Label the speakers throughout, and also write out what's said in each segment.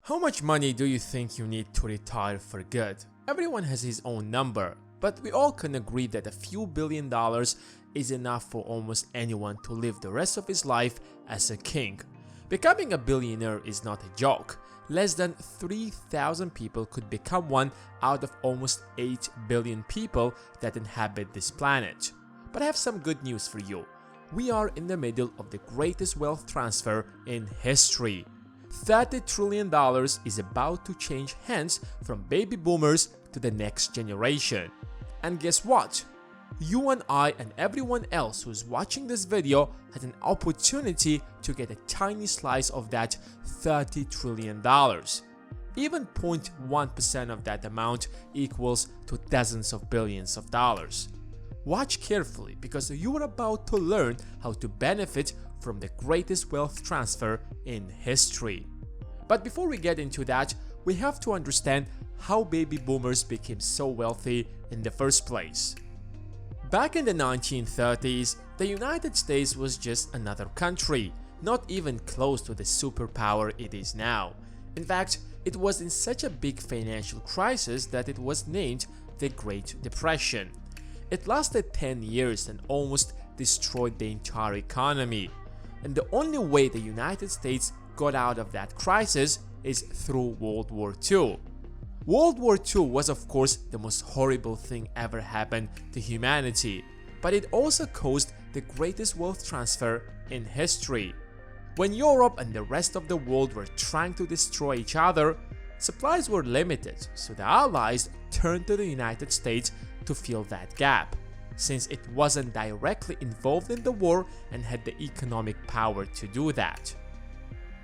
Speaker 1: How much money do you think you need to retire for good? Everyone has his own number, but we all can agree that a few $1 billion is enough for almost anyone to live the rest of his life as a king. Becoming a billionaire is not a joke. Less than 3,000 people could become one out of almost 8 billion people that inhabit this planet. But I have some good news for you. We are in the middle of the greatest wealth transfer in history. $30 trillion is about to change hands from baby boomers to the next generation. And guess what? You and I and everyone else who's watching this video has an opportunity to get a tiny slice of that $30 trillion. Even 0.1% of that amount equals to dozens of billions of dollars. Watch carefully because you are about to learn how to benefit from the greatest wealth transfer in history. But before we get into that, we have to understand how baby boomers became so wealthy in the first place. Back in the 1930s, the United States was just another country, not even close to the superpower it is now. In fact, it was in such a big financial crisis that it was named the Great Depression. It lasted 10 years and almost destroyed the entire economy. And the only way the United States got out of that crisis is through World War II. World War II was of course the most horrible thing ever happened to humanity, but it also caused the greatest wealth transfer in history. When Europe and the rest of the world were trying to destroy each other, supplies were limited, so the Allies turned to the United States to fill that gap, since it wasn't directly involved in the war and had the economic power to do that.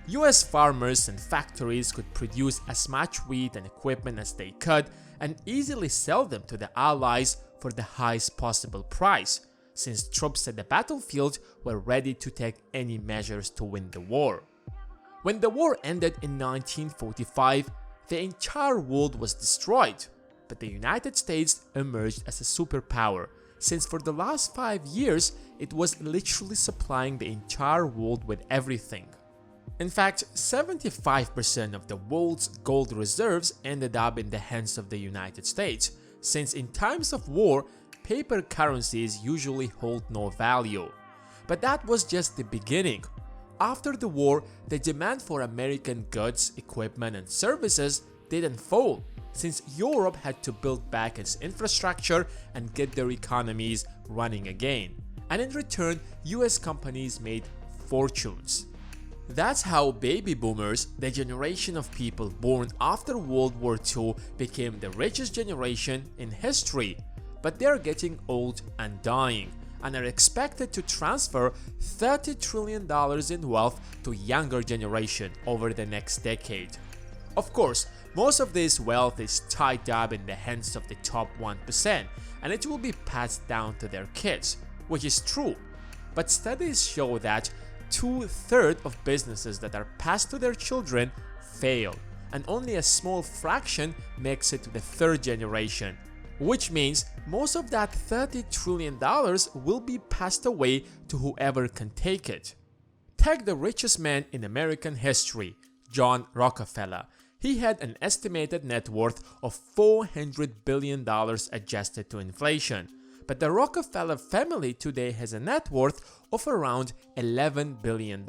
Speaker 1: US farmers and factories could produce as much wheat and equipment as they could and easily sell them to the Allies for the highest possible price, since troops at the battlefield were ready to take any measures to win the war. When the war ended in 1945, the entire world was destroyed, but the United States emerged as a superpower, since for the last 5 years it was literally supplying the entire world with everything. In fact, 75% of the world's gold reserves ended up in the hands of the United States, since in times of war, paper currencies usually hold no value. But that was just the beginning. After the war, the demand for American goods, equipment and services didn't fall, since Europe had to build back its infrastructure and get their economies running again. And in return, US companies made fortunes. That's how baby boomers, the generation of people born after World War II, became the richest generation in history. But they're getting old and dying, and are expected to transfer $30 trillion in wealth to younger generation over the next decade. Of course, most of this wealth is tied up in the hands of the top 1%, and it will be passed down to their kids, which is true. But studies show that 2/3 of businesses that are passed to their children fail, and only a small fraction makes it to the third generation, which means most of that $30 trillion will be passed away to whoever can take it. Take the richest man in American history, John Rockefeller. He had an estimated net worth of $400 billion adjusted to inflation. But the Rockefeller family today has a net worth of around $11 billion.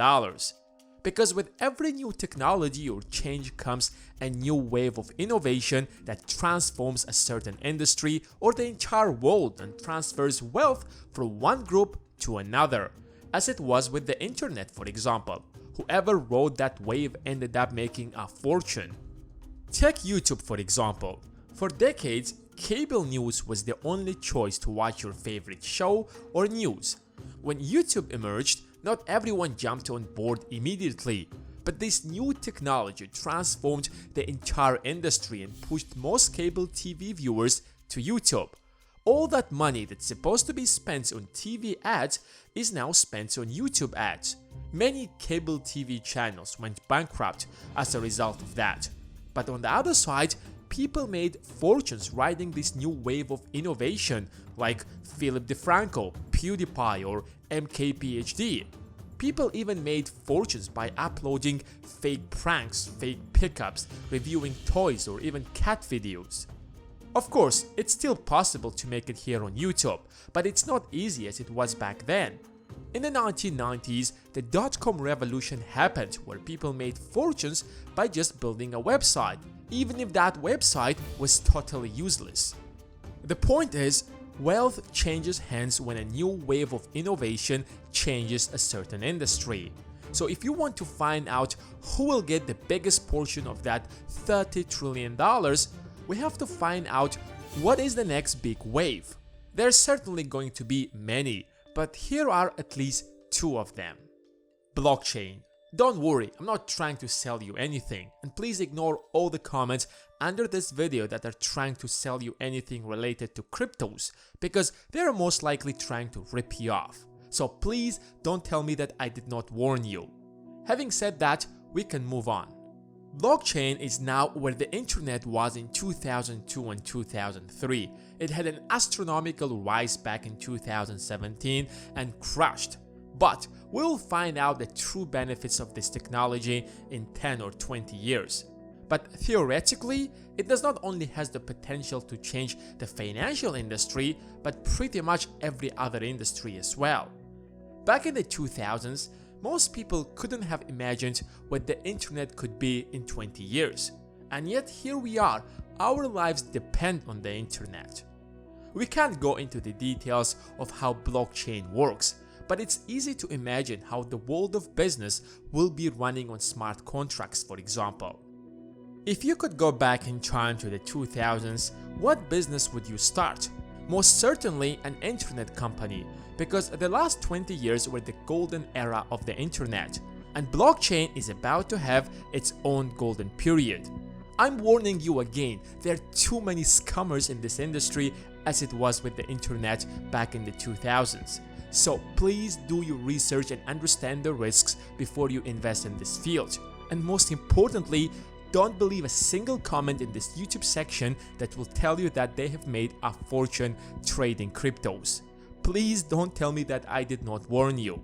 Speaker 1: Because with every new technology or change comes a new wave of innovation that transforms a certain industry or the entire world and transfers wealth from one group to another, as it was with the internet, for example. Whoever rode that wave ended up making a fortune. Take YouTube, for example. For decades, cable news was the only choice to watch your favorite show or news. When YouTube emerged, not everyone jumped on board immediately, but this new technology transformed the entire industry and pushed most cable TV viewers to YouTube. All that money that's supposed to be spent on TV ads is now spent on YouTube ads. Many cable TV channels went bankrupt as a result of that. But on the other side, people made fortunes riding this new wave of innovation like Philip DeFranco, PewDiePie or MKBHD. People even made fortunes by uploading fake pranks, fake pickups, reviewing toys, or even cat videos. Of course, it's still possible to make it here on YouTube, but it's not easy as it was back then. In the 1990s, the dot-com revolution happened where people made fortunes by just building a website, even if that website was totally useless. The point is, wealth changes hands when a new wave of innovation changes a certain industry. So if you want to find out who will get the biggest portion of that $30 trillion, we have to find out what is the next big wave. There's certainly going to be many, but here are at least two of them. Blockchain. Don't worry, I'm not trying to sell you anything, and please ignore all the comments under this video that are trying to sell you anything related to cryptos, because they are most likely trying to rip you off. So please don't tell me that I did not warn you. Having said that, we can move on. Blockchain is now where the internet was in 2002 and 2003. It had an astronomical rise back in 2017 and crashed. But we'll find out the true benefits of this technology in 10 or 20 years. But theoretically, it does not only has the potential to change the financial industry, but pretty much every other industry as well. Back in the 2000s, most people couldn't have imagined what the internet could be in 20 years. And yet here we are, our lives depend on the internet. We can't go into the details of how blockchain works, but it's easy to imagine how the world of business will be running on smart contracts, for example. If you could go back in time to the 2000s, what business would you start? Most certainly an internet company, because the last 20 years were the golden era of the internet, and blockchain is about to have its own golden period. I'm warning you again, there are too many scammers in this industry as it was with the internet back in the 2000s. So please do your research and understand the risks before you invest in this field. And most importantly, don't believe a single comment in this YouTube section that will tell you that they have made a fortune trading cryptos. Please don't tell me that I did not warn you.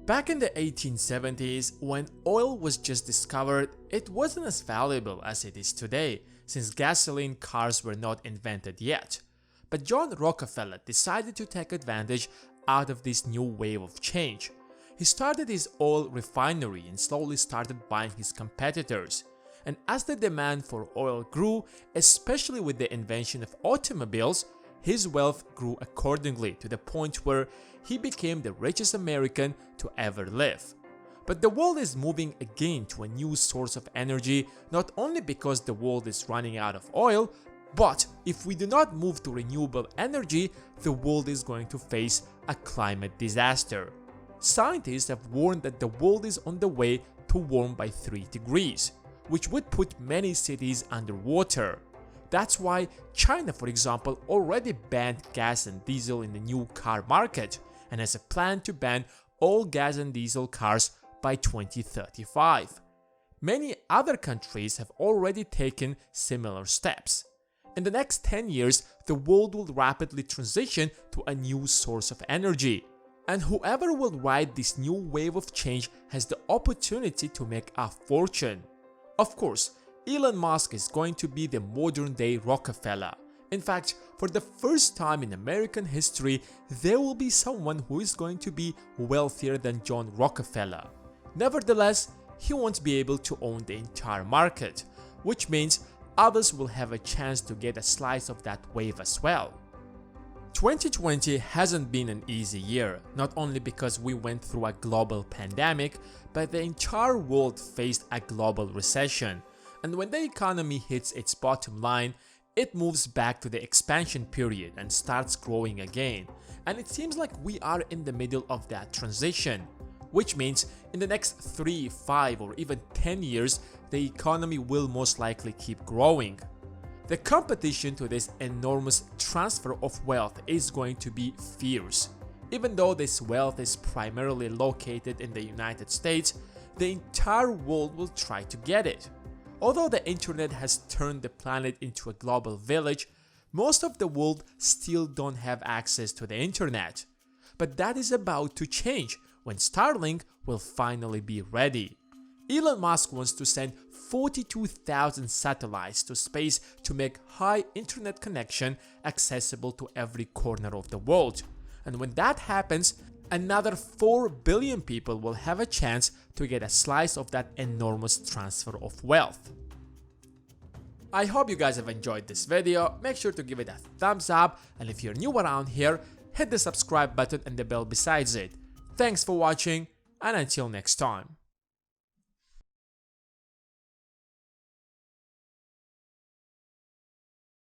Speaker 1: Back in the 1870s, when oil was just discovered, it wasn't as valuable as it is today, since gasoline cars were not invented yet. But John Rockefeller decided to take advantage out of this new wave of change. He started his oil refinery and slowly started buying his competitors. And as the demand for oil grew, especially with the invention of automobiles, his wealth grew accordingly to the point where he became the richest American to ever live. But the world is moving again to a new source of energy, not only because the world is running out of oil, but if we do not move to renewable energy, the world is going to face a climate disaster. Scientists have warned that the world is on the way to warm by 3 degrees, which would put many cities underwater. That's why China, for example, already banned gas and diesel in the new car market and has a plan to ban all gas and diesel cars by 2035. Many other countries have already taken similar steps. In the next 10 years, the world will rapidly transition to a new source of energy. And whoever will ride this new wave of change has the opportunity to make a fortune. Of course, Elon Musk is going to be the modern-day Rockefeller. In fact, for the first time in American history, there will be someone who is going to be wealthier than John Rockefeller. Nevertheless, he won't be able to own the entire market, which means others will have a chance to get a slice of that wave as well. 2020 hasn't been an easy year, not only because we went through a global pandemic, but the entire world faced a global recession. And when the economy hits its bottom line, it moves back to the expansion period and starts growing again. And it seems like we are in the middle of that transition, which means in the next 3, 5 or even 10 years, the economy will most likely keep growing. The competition to this enormous transfer of wealth is going to be fierce. Even though this wealth is primarily located in the United States, the entire world will try to get it. Although the internet has turned the planet into a global village, most of the world still don't have access to the internet. But that is about to change when Starlink will finally be ready. Elon Musk wants to send 42,000 satellites to space to make high internet connection accessible to every corner of the world. And when that happens, another 4 billion people will have a chance to get a slice of that enormous transfer of wealth. I hope you guys have enjoyed this video. Make sure to give it a thumbs up, and if you're new around here, hit the subscribe button and the bell besides it. Thanks for watching, and until next time.